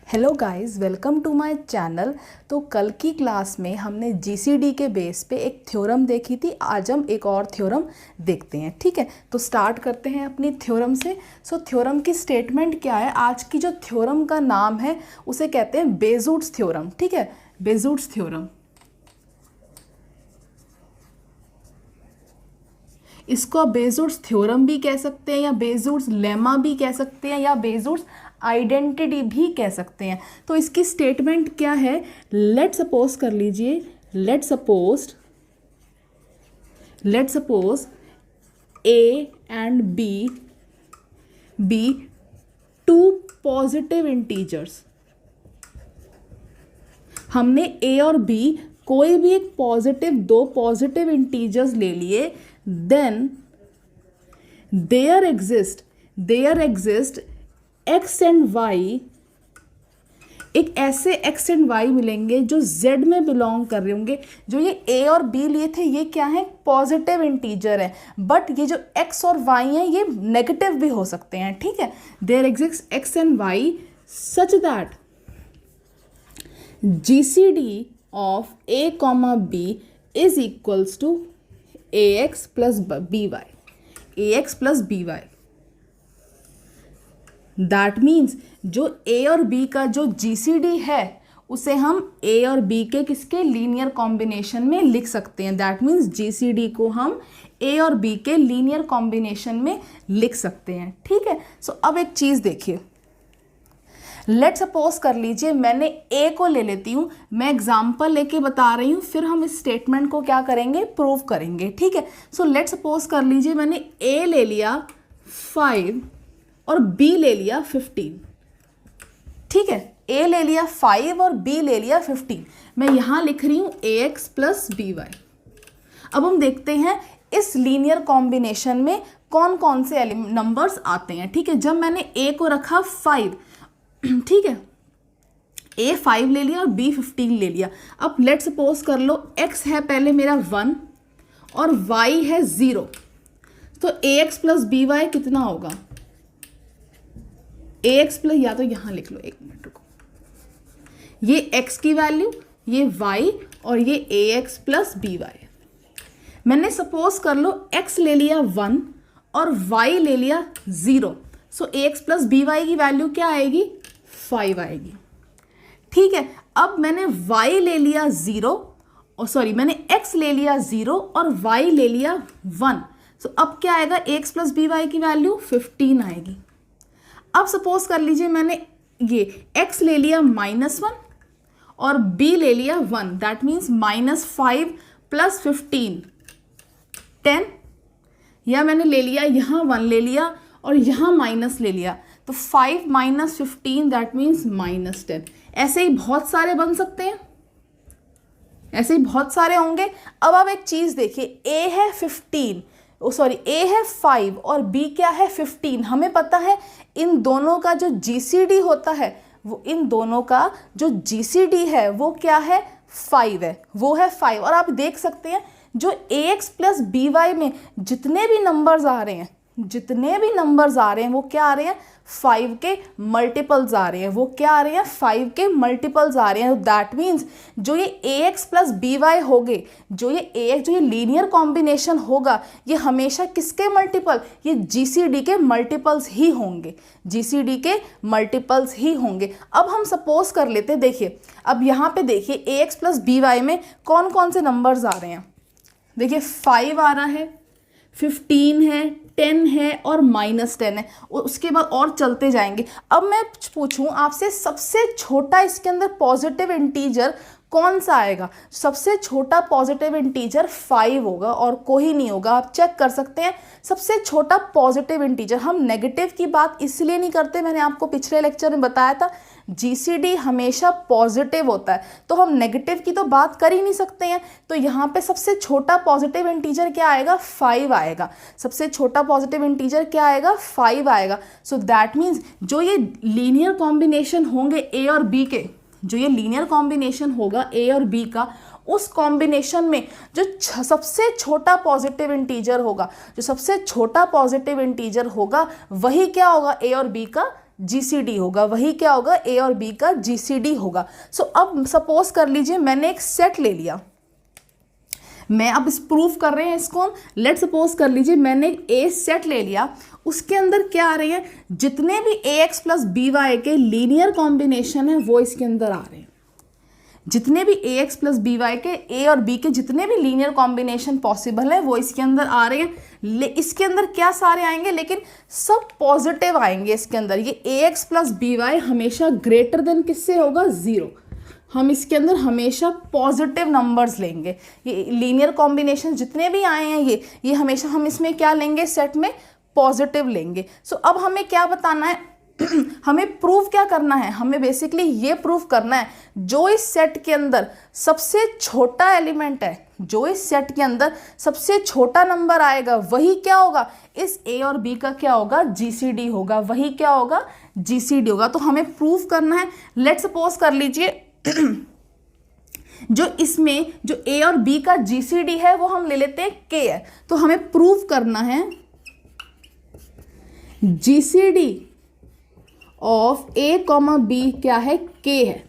Hello guys, welcome to my channel. तो कल की क्लास में हमने जीसीडी के बेस पे एक थ्योरम देखी थी। आज हम एक और थ्योरम देखते हैं। ठीक है, तो स्टार्ट करते हैं अपनी थ्योरम से। थ्योरम की स्टेटमेंट क्या है? आज की जो थ्योरम का नाम है उसे कहते हैं बेजोट्स थ्योरम। ठीक है, बेजोट्स थ्योरम। इसको बेजोट्स थ्योरम भी कह सकते हैं, या बेजोट्स लेमा भी कह सकते हैं, या बेजोट्स आइडेंटिटी भी कह सकते हैं। तो इसकी स्टेटमेंट क्या है? लेट सपोज कर लीजिए, let suppose a and b two positive integers. हमने ए और बी कोई भी एक दो पॉजिटिव इंटीजर्स ले लिए। Then there exist x and y, एक ऐसे एक्स एंड वाई मिलेंगे जो जेड में बिलोंग कर रहे होंगे। जो ये ए और बी लिए थे ये क्या है? पॉजिटिव इंटीजर है, बट ये जो एक्स और वाई हैं ये नेगेटिव भी हो सकते हैं। ठीक है, there exist x and y such that GCD of a comma b is equals to ax plus b y. That means जो ए और बी का जो जीसीडी है उसे हम ए और बी के किसके लीनियर कॉम्बिनेशन में लिख सकते हैं। दैट मीन्स जीसीडी को हम ए और बी के लीनियर कॉम्बिनेशन में लिख सकते हैं। ठीक है, अब एक चीज़ देखिए। लेट सपोज कर लीजिए मैंने ए को ले लेती हूँ, मैं एग्जाम्पल लेके बता रही हूँ, फिर हम इस स्टेटमेंट को क्या करेंगे? प्रूव करेंगे। ठीक है, लेट सपोज कर लीजिए मैंने ए ले लिया 5 और बी ले लिया 15। ठीक है, ए ले लिया 5 और बी ले लिया 15। मैं यहाँ लिख रही हूँ ax प्लस बी वाई। अब हम देखते हैं इस लीनियर कॉम्बिनेशन में कौन कौन से नंबर्स आते हैं। ठीक है, जब मैंने ए को रखा 5, ठीक है, ए 5 ले लिया और बी 15 ले लिया। अब लेट सपोज कर लो x है पहले मेरा 1 और y है 0, तो ax प्लस बी वाई कितना होगा? ax प्लस, या तो यहां लिख लो, एक मिनट रुको, ये x की वैल्यू, ये y और ये ax प्लस बी वाई। मैंने सपोज कर लो x ले लिया 1 और y ले लिया 0, ax प्लस बी वाई की वैल्यू क्या आएगी? 5 आएगी। ठीक है, अब मैंने y ले लिया 0, और सॉरी मैंने x ले लिया 0 और y ले लिया 1, अब क्या आएगा? x प्लस बी वाई की वैल्यू 15 आएगी। अब सपोज कर लीजिए मैंने ये x ले लिया -1 और b ले लिया 1, दैट मीन्स -5 प्लस 15 10, या मैंने ले लिया यहाँ 1 ले लिया और यहाँ माइनस ले लिया, तो 5 माइनस 15 दैट मीन्स -10। ऐसे ही बहुत सारे बन सकते हैं, ऐसे ही बहुत सारे होंगे। अब आप एक चीज़ देखिए, ए है 5 और बी क्या है? 15। हमें पता है इन दोनों का जो जीसीडी होता है, वो इन दोनों का जो जीसीडी है वो क्या है? 5 है, वो है 5। और आप देख सकते हैं जो ax प्लस बी वाई में जितने भी नंबर्स आ रहे हैं वो क्या आ रहे हैं? 5 के मल्टीपल्स आ रहे हैं। वो क्या आ रहे हैं? 5 के मल्टीपल्स आ रहे हैं। दैट मीन्स जो ये ax प्लस बी वाई होंगे, जो ये लीनियर कॉम्बिनेशन होगा, ये हमेशा किसके मल्टीपल? ये जीसीडी के मल्टीपल्स ही होंगे, जीसीडी के मल्टीपल्स ही होंगे। अब हम सपोज कर लेते हैं, देखिए अब यहाँ पे देखिए ax प्लस बी वाई में कौन कौन से नंबर्स आ रहे हैं। देखिए 5 आ रहा है, 15 है, 10 है और -10 है, उसके बाद और चलते जाएंगे। अब मैं पूछूं आपसे, सबसे छोटा इसके अंदर पॉजिटिव इंटीजर कौन सा आएगा? सबसे छोटा पॉजिटिव इंटीजर 5 होगा और कोई नहीं होगा। आप चेक कर सकते हैं सबसे छोटा पॉजिटिव इंटीजर। हम नेगेटिव की बात इसलिए नहीं करते, मैंने आपको पिछले लेक्चर में बताया था जीसीडी हमेशा पॉजिटिव होता है, तो हम नेगेटिव की तो बात कर ही नहीं सकते हैं। तो यहाँ पे सबसे छोटा पॉजिटिव इंटीजर क्या आएगा? 5 आएगा। सबसे छोटा पॉजिटिव इंटीजर क्या आएगा? 5 आएगा। दैट मीन्स जो ये लीनियर कॉम्बिनेशन होंगे ए और बी के, जो ये लीनियर कॉम्बिनेशन होगा ए और बी का, उस कॉम्बिनेशन में जो सबसे छोटा पॉजिटिव इंटीजर होगा, वही क्या होगा? ए और बी का जीसीडी होगा, वही क्या होगा, ए और बी का जीसीडी होगा। सो अब सपोज कर लीजिए मैंने एक सेट ले लिया, मैं अब इस प्रूफ कर रहे हैं इसको हम, लेट सपोज कर लीजिए मैंने ए सेट ले लिया, उसके अंदर क्या आ रहे हैं, जितने भी ए एक्स प्लस बी वाई के लीनियर कॉम्बिनेशन है वो इसके अंदर आ रहे हैं। जितने भी ए एक्स प्लस बी वाई के ए और बी के जितने भी लीनियर कॉम्बिनेशन पॉसिबल है वो इसके अंदर आ रहे हैं। इसके अंदर क्या सारे आएंगे, लेकिन सब पॉजिटिव आएंगे इसके अंदर। ये ए एक्स प्लस बी वाई हमेशा ग्रेटर देन किससे होगा, 0। हम इसके अंदर हमेशा पॉजिटिव नंबर्स लेंगे। ये लीनियर कॉम्बिनेशन जितने भी आए हैं ये हमेशा हम इसमें क्या लेंगे, सेट में पॉजिटिव लेंगे। सो अब हमें क्या बताना है हमें प्रूव क्या करना है, हमें बेसिकली ये प्रूव करना है जो इस सेट के अंदर सबसे छोटा एलिमेंट है, जो इस सेट के अंदर सबसे छोटा नंबर आएगा वही क्या होगा, इस ए और बी का क्या होगा, जीसीडी होगा, वही क्या होगा, जीसीडी होगा। तो हमें प्रूव करना है। लेट्स सपोज कर लीजिए जो इसमें जो ए और बी का जीसीडी है वो हम ले लेते हैं के है। तो हमें प्रूव करना है GCD of a comma b क्या है, के है।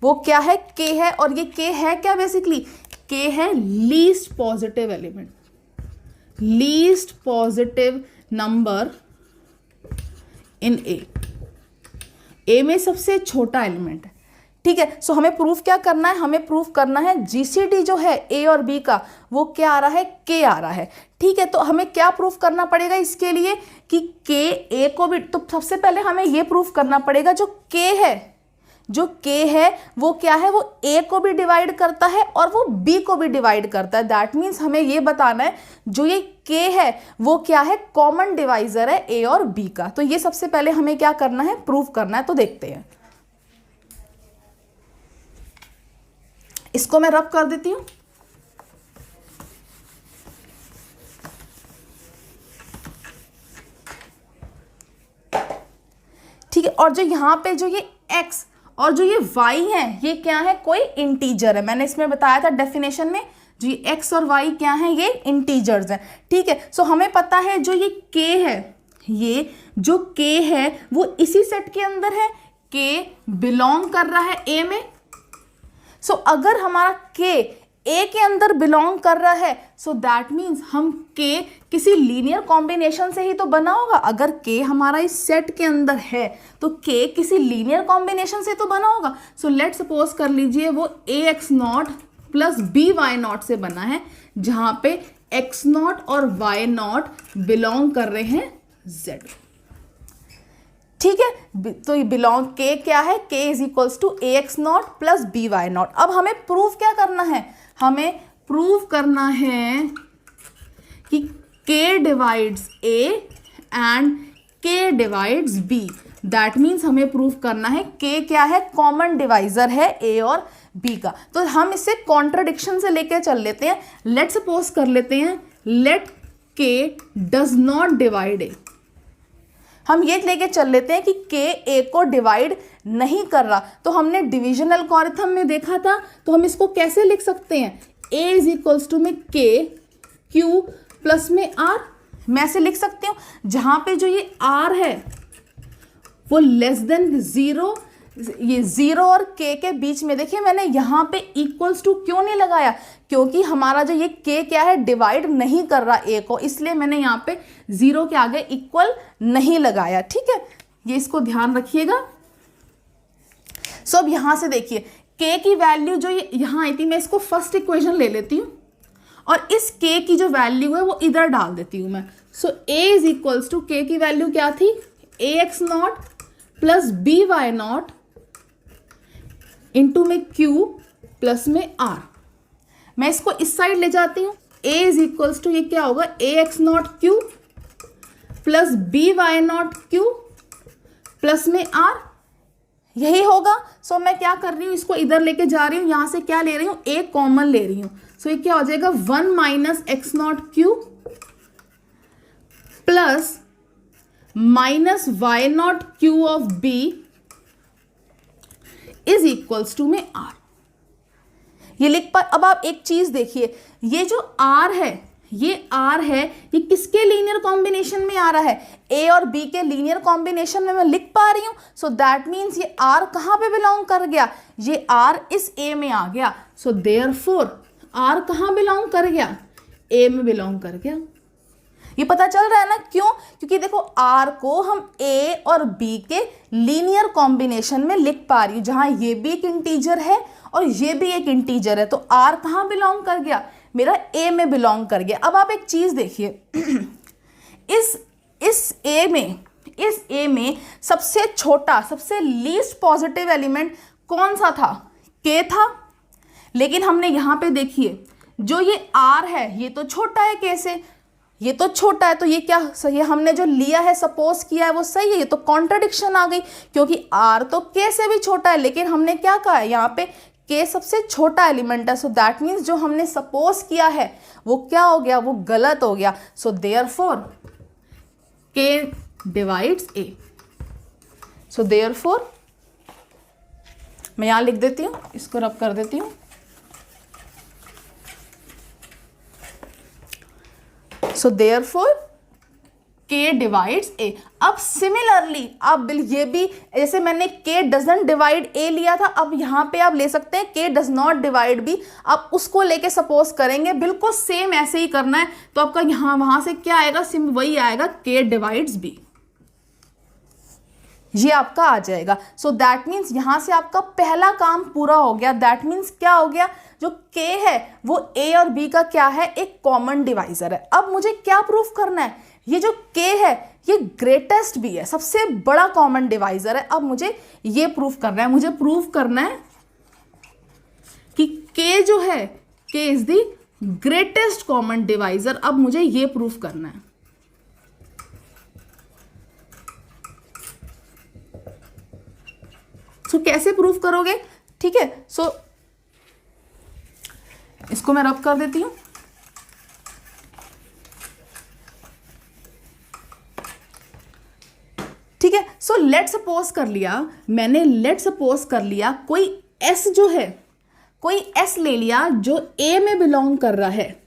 वो क्या है, के है। और ये के है क्या, बेसिकली के है least positive element, least positive number in A में सबसे छोटा एलिमेंट है। ठीक है, सो हमें प्रूफ क्या करना है, हमें प्रूफ करना है जीसीडी जो है ए और बी का वो क्या आ रहा है, के आ रहा है। ठीक है, तो हमें क्या प्रूफ करना पड़ेगा इसके लिए कि के ए को भी, तो सबसे पहले हमें ये प्रूफ करना पड़ेगा जो के है, जो के है वो क्या है, वो ए को भी डिवाइड करता है और वो बी को भी डिवाइड करता है। दैट मीन्स हमें ये बताना है जो ये के है वो क्या है, कॉमन डिवाइजर है ए और बी का। तो ये सबसे पहले हमें क्या करना है, प्रूफ करना है। तो देखते हैं, इसको मैं रब कर देती हूं। ठीक है, और जो यहां पे जो ये x और जो ये y है ये क्या है, कोई इंटीजर है। मैंने इसमें बताया था डेफिनेशन में, जो ये x और y क्या है, ये इंटीजर्स हैं। ठीक है, सो हमें पता है जो ये k है, ये जो k है वो इसी सेट के अंदर है, k बिलोंग कर रहा है a में। सो अगर हमारा k a के अंदर बिलोंग कर रहा है, सो दैट मीन्स हम k किसी लीनियर कॉम्बिनेशन से ही तो बना होगा। अगर k हमारा इस सेट के अंदर है तो k किसी लीनियर कॉम्बिनेशन से तो बना होगा। सो लेट सपोज कर लीजिए वो ax0 प्लस by0 से बना है, जहां पे x0 और y0 बिलोंग कर रहे हैं z। ठीक है, तो ये बिलोंग के क्या है, k is equals to ax0 plus by0। अब हमें प्रूफ क्या करना है, हमें प्रूफ करना है कि k divides a and k divides b। That means हमें प्रूफ करना है k क्या है, कॉमन डिवाइजर है a और b का। तो हम इसे कॉन्ट्रडिक्शन से लेके चल लेते हैं। लेट सपोज कर लेते हैं, let k does not divide a। हम ये लेके चल लेते हैं कि k a को डिवाइड नहीं कर रहा। तो हमने डिवीजन एल्गोरिथम में देखा था, तो हम इसको कैसे लिख सकते हैं, a इज इक्वल्स टू में k q प्लस में r। मैं ऐसे लिख सकती हूँ, जहां पे जो ये r है वो लेस देन 0, ये 0 और k के बीच में। देखिए मैंने यहाँ पे इक्वल्स टू क्यों नहीं लगाया, क्योंकि हमारा जो ये k क्या है, डिवाइड नहीं कर रहा a को, इसलिए मैंने यहाँ पे 0 के आगे इक्वल नहीं लगाया। ठीक है, ये इसको ध्यान रखिएगा। सो अब यहाँ से देखिए k की वैल्यू जो ये यहाँ आई थी, मैं इसको फर्स्ट इक्वेशन ले लेती हूँ और इस k की जो वैल्यू है वो इधर डाल देती हूँ मैं। So a is equals to k की वैल्यू क्या थी, ax0 प्लस by0 इंटू में q प्लस में r। मैं इसको इस साइड ले जाती हूँ, a इज इक्वल्स टू ये क्या होगा, ax0 q plus by0 q plus में r, यही होगा। सो मैं क्या कर रही हूँ, इसको इधर लेके जा रही हूँ, यहाँ से क्या ले रही हूँ, a कॉमन ले रही हूँ। सो ये क्या हो जाएगा, 1 minus x0 q plus minus y0 q of b is equals to में r। ये लिख पा। अब आप एक चीज देखिए, ये जो r है ये R है, ये किसके लीनियर कॉम्बिनेशन में आ रहा है? A और B के लीनियर कॉम्बिनेशन में मैं लिख पा रही हूँ. सो दैट मीन्स ये R कहाँ पे बिलोंग कर गया? ये R इस A में आ गया. सो देयरफॉर R कहाँ बिलोंग कर गया? A में बिलोंग कर गया. ये पता चल रहा है ना क्यों? क्योंकि देखो R को हम A और B के लीनियर कॉम्बिनेशन में लिख पा रही हूँ, जहाँ ये भी एक इंटीजर है और ये भी एक इंटीजर है. तो R कहाँ बिलोंग कर गया? मेरा A में बिलोंग कर गया. अब आप एक चीज़ देखिए, इस A में सबसे छोटा, सबसे लीस्ट पॉजिटिव एलिमेंट कौन सा था? K था. लेकिन हमने यहाँ पे देखिए, जो ये R है ये तो छोटा है K से, ये तो छोटा है, तो ये क्या सही है? हमने जो लिया है, सपोज किया है, वो सही है. ये तो कॉन्ट्रडिक्शन आ गई, क्योंकि R तो K से भी छोटा है, लेकिन हमने क्या कहा है यहाँ पे? K सबसे छोटा एलिमेंट है. सो दैट मीन्स जो हमने सपोज किया है वो क्या हो गया? वो गलत हो गया. So therefore K divides A. So therefore मैं यहाँ लिख देती हूँ, इसको रब कर देती हूँ. So therefore K divides A. अब सिमिलरली अब ये भी, जैसे मैंने K डजंट डिवाइड A लिया था, अब यहाँ पे आप ले सकते हैं K does not divide B. आप उसको लेके सपोज करेंगे, बिल्कुल सेम ऐसे ही करना है. तो आपका यहाँ वहाँ से क्या आएगा? सिम वही आएगा, K डिवाइड्स B. ये आपका आ जाएगा. सो दैट मीन्स यहाँ से आपका पहला काम पूरा हो गया. दैट मीन्स क्या हो गया? जो K है वो A और B का क्या है? एक कॉमन डिवाइजर है. अब मुझे क्या प्रूफ करना है? ये जो K है ये ग्रेटेस्ट भी है, सबसे बड़ा कॉमन डिवाइजर है. अब मुझे ये प्रूफ करना है. मुझे प्रूफ करना है कि K जो है, K is the greatest common divisor. अब मुझे ये प्रूफ करना है. सो कैसे प्रूफ करोगे? ठीक है, सो इसको मैं रब कर देती हूं. ठीक है, सो लेट सपोज कर लिया मैंने, लेट सपोज कर लिया कोई S जो है, कोई S ले लिया जो A में बिलोंग कर रहा है.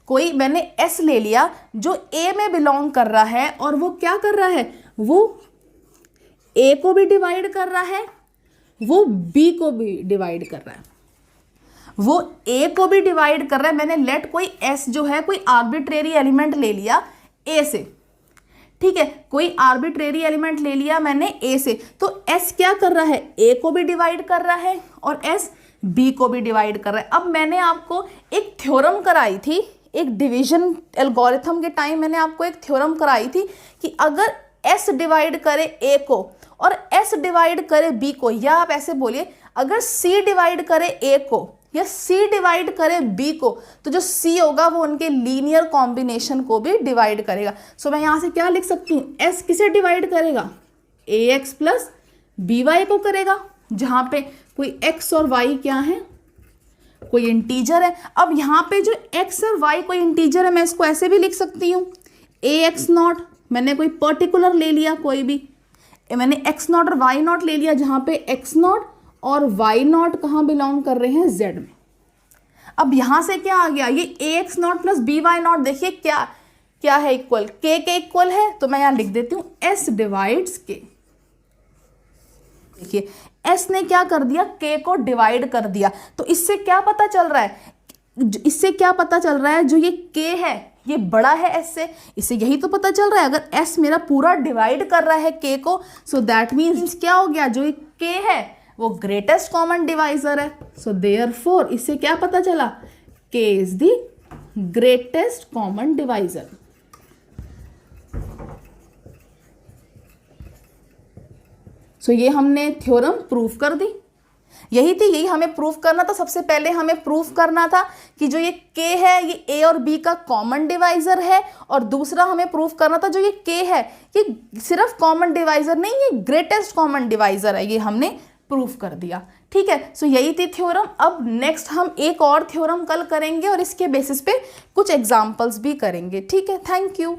कोई मैंने S ले लिया जो A में बिलोंग कर रहा है, और वो क्या कर रहा है? वो A को भी डिवाइड कर रहा है, वो B को भी डिवाइड कर रहा है, वो A को भी डिवाइड कर रहा है. मैंने लेट कोई S जो है, कोई आर्बिट्रेरी एलिमेंट ले लिया A से. ठीक है, कोई आर्बिट्रेरी एलिमेंट ले लिया मैंने A से. तो S क्या कर रहा है? A को भी डिवाइड कर रहा है और S B को भी डिवाइड कर रहा है. अब मैंने आपको एक थ्योरम कराई थी, एक डिवीजन एल्गोरिथम के टाइम मैंने आपको एक थ्योरम कराई थी कि अगर S डिवाइड करे A को और S डिवाइड करे B को, या आप ऐसे बोलिए अगर C डिवाइड करे A को या C डिवाइड करे B को, तो जो C होगा वो उनके लीनियर कॉम्बिनेशन को भी डिवाइड करेगा. सो मैं यहाँ से क्या लिख सकती हूँ? S किसे डिवाइड करेगा? AX प्लस BY को करेगा, जहाँ पे कोई X और Y क्या है? कोई इंटीजर है. अब यहाँ पे जो X और Y कोई इंटीजर है, मैं इसको ऐसे भी लिख सकती हूँ AX नॉट. मैंने कोई पर्टिकुलर ले लिया, कोई भी मैंने X नॉट और Y नॉट ले लिया, जहाँ पे X नॉट और Y नॉट कहाँ बिलोंग कर रहे हैं? Z में. अब यहाँ से क्या आ गया? ये AX not plus BY not, देखिए क्या क्या है? इक्वल K के इक्वल है. तो मैं यहाँ लिख देती हूँ S डिवाइड्स K. देखिए S ने क्या कर दिया? K को डिवाइड कर दिया. तो इससे क्या पता चल रहा है? इससे क्या पता चल रहा है? जो ये K है ये बड़ा है S से, इससे यही तो पता चल रहा है. अगर S मेरा पूरा डिवाइड कर रहा है K को, सो दैट मीन्स क्या हो गया? जो ये K है वो ग्रेटेस्ट कॉमन डिवाइजर है. सो देयरफॉर इससे क्या पता चला? K is the greatest common divisor. So ये हमने थ्योरम प्रूफ कर दी. यही थी, यही हमें प्रूफ करना था. सबसे पहले हमें प्रूफ करना था कि जो ये K है ये A और B का कॉमन डिवाइजर है, और दूसरा हमें प्रूफ करना था जो ये K है ये सिर्फ कॉमन डिवाइजर नहीं, ये ग्रेटेस्ट कॉमन डिवाइजर है. ये हमने प्रूफ कर दिया. ठीक है, सो यही थी थ्योरम. अब नेक्स्ट हम एक और थ्योरम कल करेंगे और इसके बेसिस पे कुछ एग्जाम्पल्स भी करेंगे. ठीक है, थैंक यू.